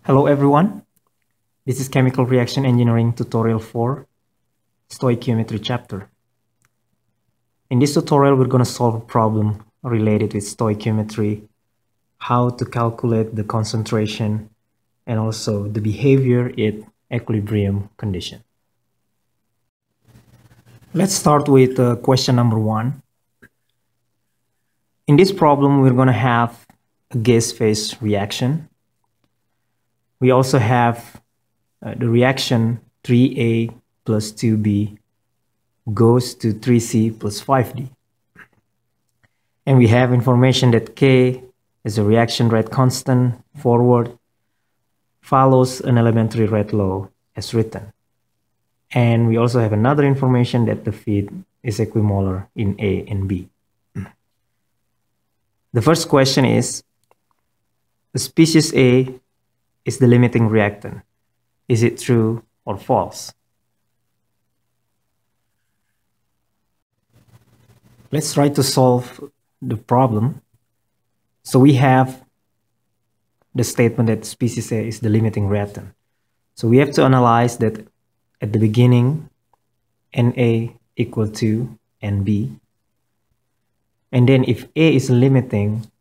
Hello everyone, this is Chemical Reaction Engineering Tutorial 4, Stoichiometry chapter. In this tutorial, we're going to solve a problem related with stoichiometry, how to calculate the concentration, and also the behavior in equilibrium condition. Let's start with question number 1. In this problem, we're going to have a gas phase reaction. We also have the reaction 3A plus 2B goes to 3C plus 5D. And we have information that K is a reaction rate constant forward, follows an elementary rate law as written. And we also have another information that the feed is equimolar in A and B. The first question is, the species A is the limiting reactant. Is it true or false? Let's try to solve the problem. So we have the statement that species A is the limiting reactant. So we have to analyze that at the beginning, Na equal to Nb. And then if A is limiting,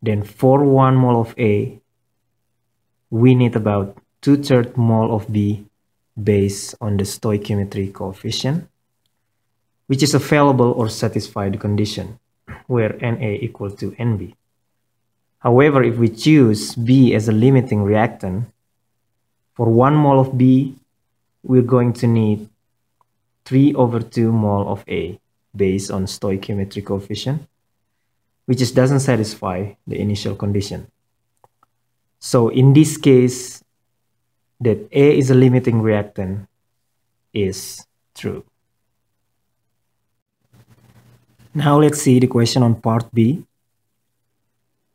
then for 1 mole of A, we need about 2/3 mole of B based on the stoichiometry coefficient, which is available or satisfy the condition where Na equal to Nb. However, if we choose B as a limiting reactant, for 1 mole of B, we're going to need 3/2 mole of A based on stoichiometry coefficient, which doesn't satisfy the initial condition. So in this case, that A is a limiting reactant is true. Now let's see the question on part B.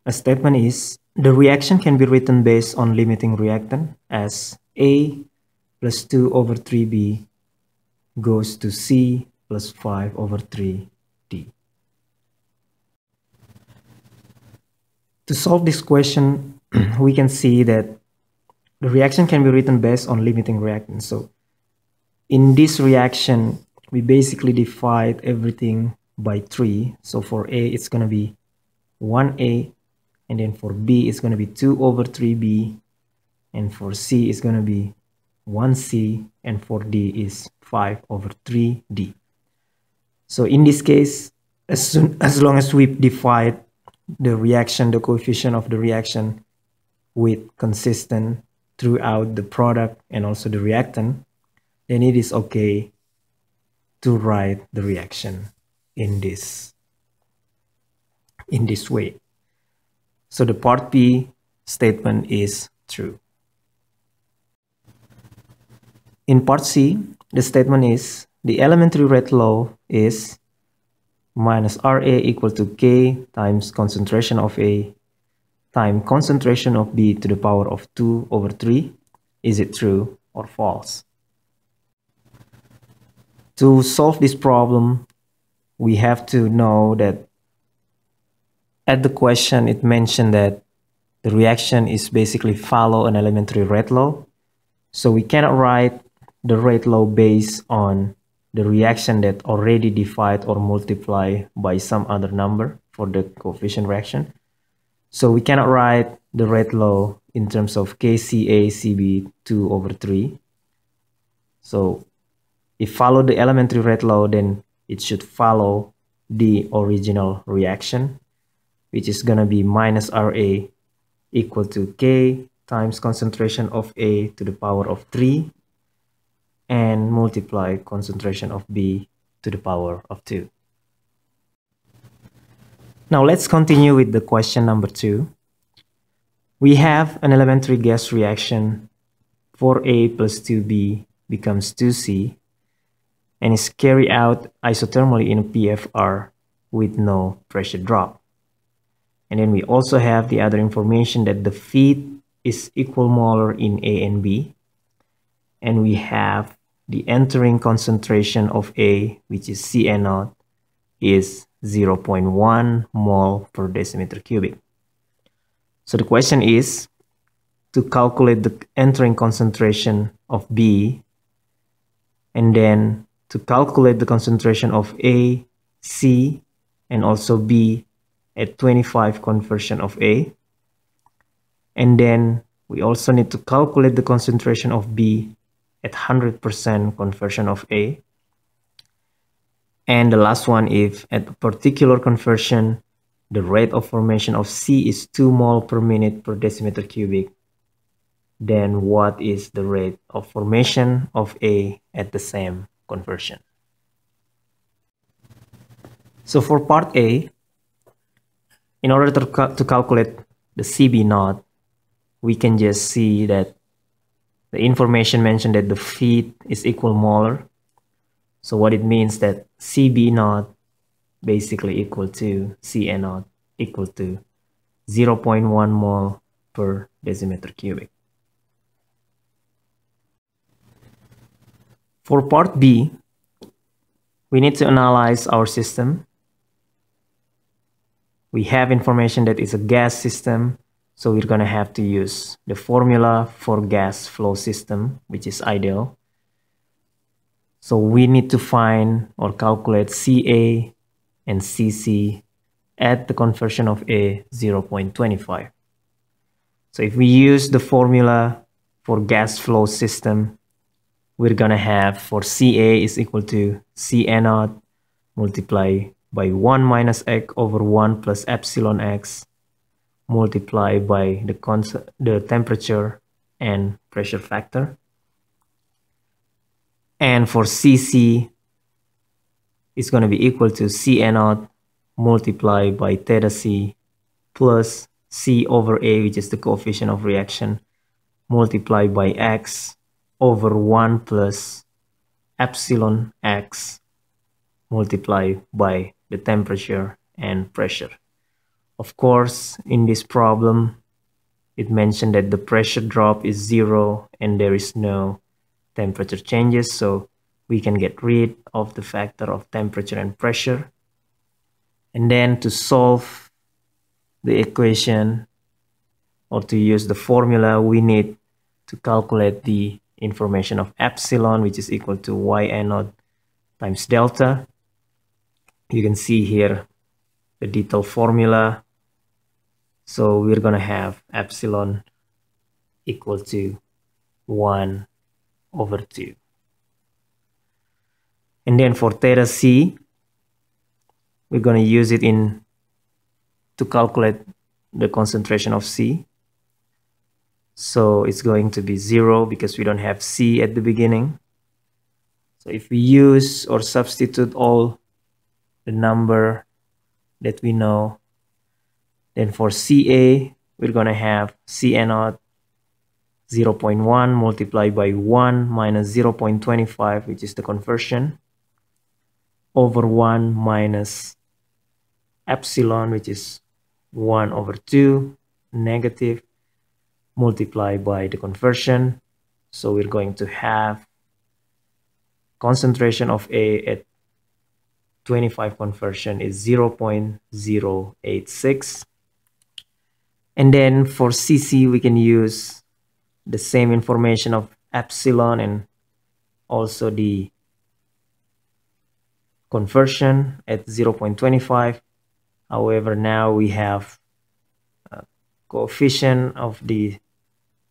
A statement is, the reaction can be written based on limiting reactant as A plus 2/3B goes to C plus 5/3D. To solve this question, we can see that the reaction can be written based on limiting reactant. So in this reaction, we basically divide everything by 3. So for A, it's going to be 1A, and then for B, it's going to be 2/3B, and for C, it's going to be 1C, and for D is 5/3D. So in this case, as long as we divide the reaction, the coefficient of the reaction with consistent throughout the product and also the reactant, then it is okay to write the reaction in this way. So the part B statement is true. In part C, the statement is, the elementary rate law is minus Ra equal to K times concentration of A times concentration of B to the power of 2/3. Is it true or false? To solve this problem, we have to know that at the question it mentioned that the reaction is basically follow an elementary rate law. So we cannot write the rate law based on the reaction that already divide or multiply by some other number for the coefficient reaction. So we cannot write the rate law in terms of KCA CB 2/3. So if follow the elementary rate law, then it should follow the original reaction, which is going to be minus Ra equal to K times concentration of A to the power of 3 and multiply concentration of B to the power of 2. Now let's continue with the question number 2. We have an elementary gas reaction. 4A plus 2B becomes 2C and is carried out isothermally in a PFR with no pressure drop. And then we also have the other information that the feed is equimolar in A and B. And we have the entering concentration of A, which is CN0, is 0.1 mole per decimeter cubic. So the question is, to calculate the entering concentration of B, and then to calculate the concentration of A, C, and also B at 25 conversion of A. And then we also need to calculate the concentration of B at 100% conversion of A. And the last one, if at a particular conversion, the rate of formation of C is 2 mole per minute per decimeter cubic, then what is the rate of formation of A at the same conversion? So for part A, in order to calculate the CB naught, we can just see that the information mentioned that the feed is equal molar. So what it means that CB naught basically equal to CA naught equal to 0.1 mole per decimeter cubic. For part B, we need to analyze our system. We have information that it's a gas system, so we're going to have to use the formula for gas flow system, which is ideal. So we need to find or calculate CA and CC at the conversion of A 0.25. So if we use the formula for gas flow system, we're gonna have for CA is equal to CA naught multiplied by 1 minus x over 1 plus epsilon x multiplied by the temperature and pressure factor. And for CC is going to be equal to CA naught multiplied by theta C plus C over A, which is the coefficient of reaction, multiplied by X over 1 plus epsilon X multiplied by the temperature and pressure. Of course, in this problem, it mentioned that the pressure drop is 0 and there is no temperature changes, so we can get rid of the factor of temperature and pressure. And then to solve the equation or to use the formula, we need to calculate the information of epsilon, which is equal to YA naught times delta. You can see here the detailed formula. So we're going to have epsilon equal to 1 over 2. And then for theta C, we're going to use it to calculate the concentration of C. So it's going to be 0 because we don't have C at the beginning. So if we use or substitute all the number that we know, then for CA, we're going to have CA naught 0.1 multiplied by 1 minus 0.25, which is the conversion, over 1 minus epsilon, which is 1 over 2, negative, multiplied by the conversion. So we're going to have concentration of A at 25 conversion is 0.086. And then for CC, we can use the same information of epsilon and also the conversion at 0.25. However, now we have a coefficient of the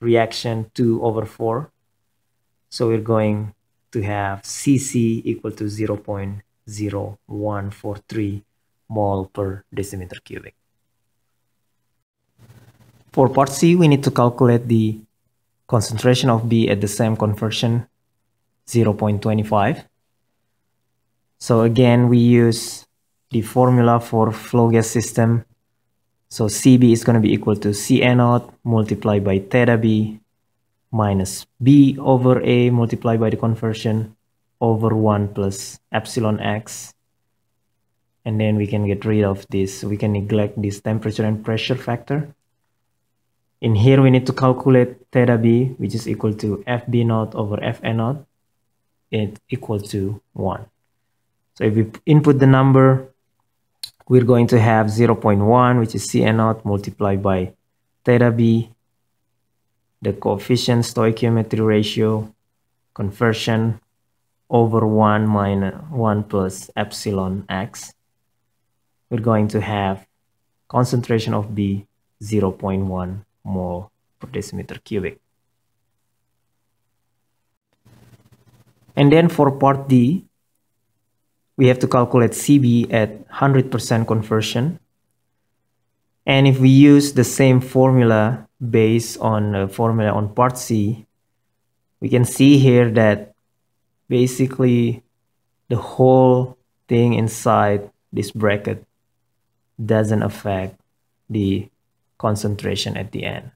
reaction 2 over 4. So we're going to have CC equal to 0.0143 mole per decimeter cubic. For part C, we need to calculate the concentration of B at the same conversion, 0.25. So again, we use the formula for flow gas system. So CB is going to be equal to CA naught multiplied by theta B minus B over A multiplied by the conversion over 1 plus epsilon X. And then we can get rid of this. We can neglect this temperature and pressure factor. In here, we need to calculate theta B, which is equal to FB naught over FA naught. It's equal to 1. So if we input the number, we're going to have 0.1, which is CA naught multiplied by theta B the coefficient stoichiometry ratio conversion over 1 minus 1 plus epsilon x, we're going to have concentration of B 0.1 mole per decimeter cubic. And then for part D, we have to calculate CB at 100% conversion. And if we use the same formula based on the formula on part C, we can see here that basically the whole thing inside this bracket doesn't affect the concentration at the end.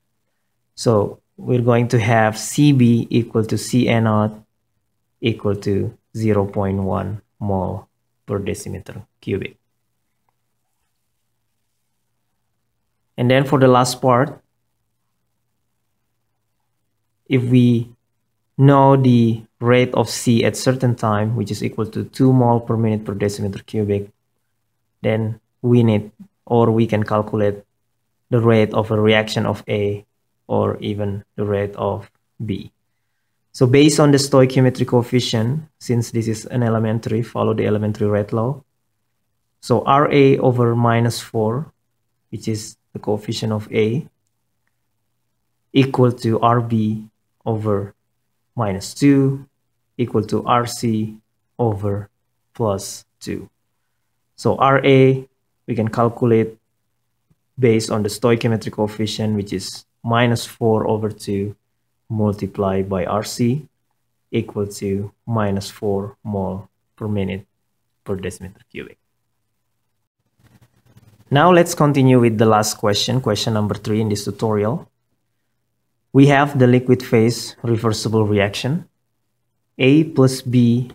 So we're going to have CB equal to CA0 equal to 0.1 mole per decimeter cubic. And then for the last part, if we know the rate of C at certain time, which is equal to 2 mole per minute per decimeter cubic, then we can calculate the rate of a reaction of A or even the rate of B. So based on the stoichiometry coefficient, since this is an elementary, follow the elementary rate law. So RA over minus 4, which is the coefficient of A, equal to RB over minus 2, equal to RC over plus 2. So RA, we can calculate based on the stoichiometry coefficient, which is minus 4 over 2 multiplied by RC, equal to minus 4 mole per minute per decimeter cubic. Now let's continue with the last question, question number 3 in this tutorial. We have the liquid phase reversible reaction. A plus B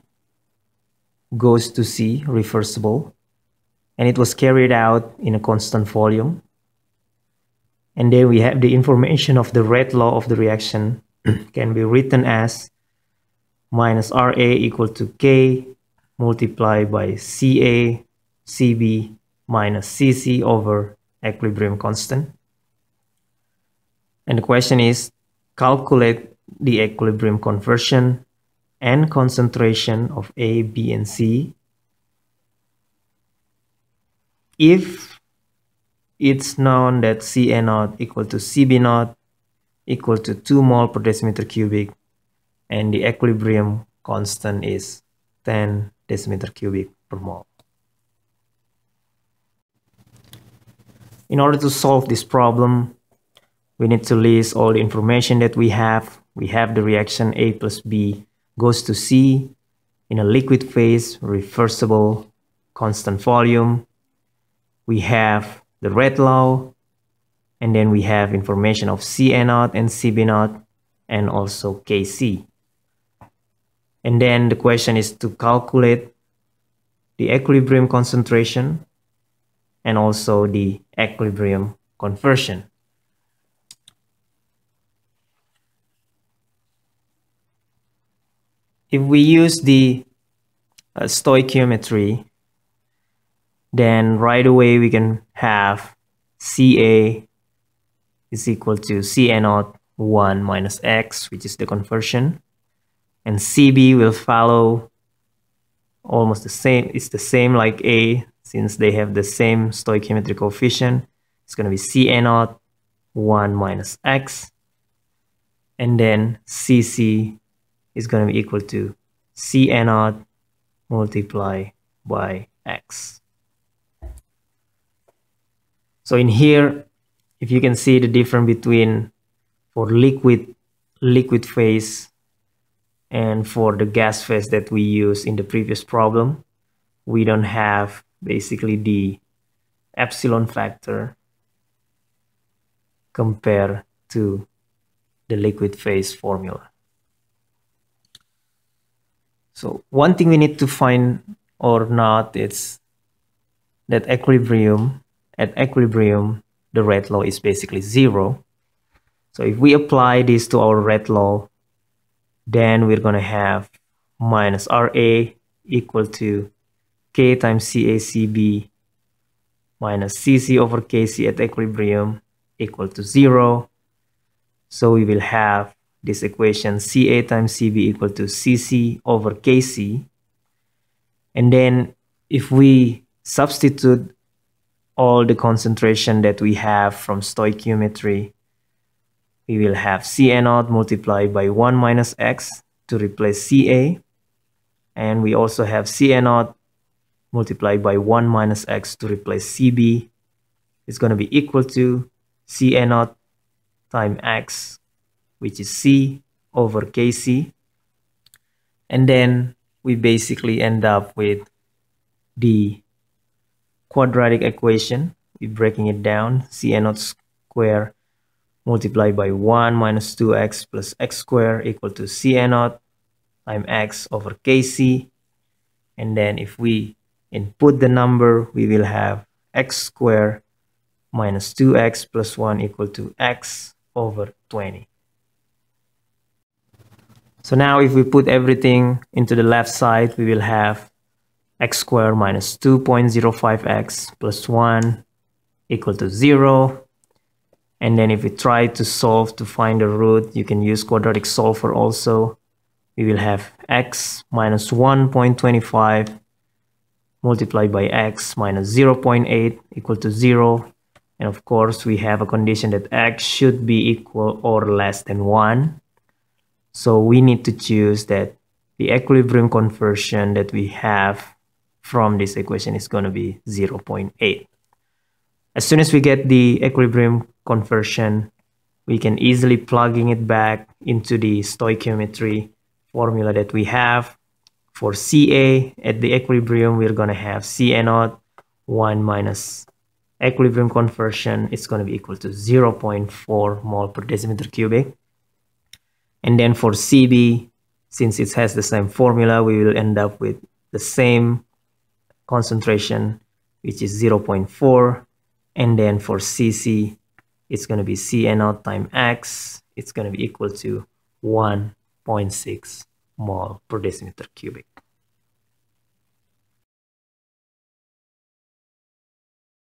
goes to C, reversible, and it was carried out in a constant volume. And then we have the information of the rate law of the reaction can be written as minus RA equal to K multiplied by CA, CB minus CC over equilibrium constant. And the question is, calculate the equilibrium conversion and concentration of A, B, and C if it's known that CA0 equal to CB0 equal to 2 mole per decimeter cubic and the equilibrium constant is 10 decimeter cubic per mole. In order to solve this problem, we need to list all the information that we have. We have the reaction A plus B goes to C in a liquid phase, reversible, constant volume. We have the rate law, and then we have information of CA0 and CB0 and also Kc. And then the question is to calculate the equilibrium concentration and also the equilibrium conversion. If we use the stoichiometry, then right away we can have Ca is equal to Ca0 1 minus x, which is the conversion, and Cb will follow almost the same. It's the same like A, since they have the same stoichiometric coefficient. It's going to be Ca0 1 minus x, and then Cc is going to be equal to Ca0 multiplied by x. So in here, if you can see the difference between for liquid phase and for the gas phase that we used in the previous problem, we don't have basically the epsilon factor compared to the liquid phase formula. So one thing we need to find or not is that at equilibrium, the rate law is basically 0. So if we apply this to our rate law, then we're going to have minus RA equal to K times CACB minus CC over KC at equilibrium equal to 0. So we will have this equation Ca times Cb equal to Cc over Kc. And then if we substitute all the concentration that we have from stoichiometry, we will have Ca0 multiplied by 1 minus x to replace Ca. And we also have Ca0 multiplied by 1 minus x to replace Cb. It's going to be equal to Ca0 times x, which is C over Kc. And then we basically end up with the quadratic equation. We're breaking it down. Ca0 square multiplied by 1 minus 2x plus x square equal to Ca0 times x over Kc. And then if we input the number, we will have x square minus 2x plus 1 equal to x over 20. So now if we put everything into the left side, we will have x squared minus 2.05x plus 1 equal to 0. And then if we try to solve to find the root, you can use quadratic solver also. We will have x minus 1.25 multiplied by x minus 0.8 equal to 0. And of course, we have a condition that x should be equal or less than 1. So we need to choose that the equilibrium conversion that we have from this equation is going to be 0.8. As soon as we get the equilibrium conversion, we can easily plugging it back into the stoichiometry formula that we have. For Ca at the equilibrium, we're going to have Ca0 1 minus equilibrium conversion. It's going to be equal to 0.4 mole per decimeter cubic. And then for Cb, since it has the same formula, we will end up with the same concentration, which is 0.4. And then for Cc, it's going to be Ca0 times x. It's going to be equal to 1.6 mole per decimeter cubic.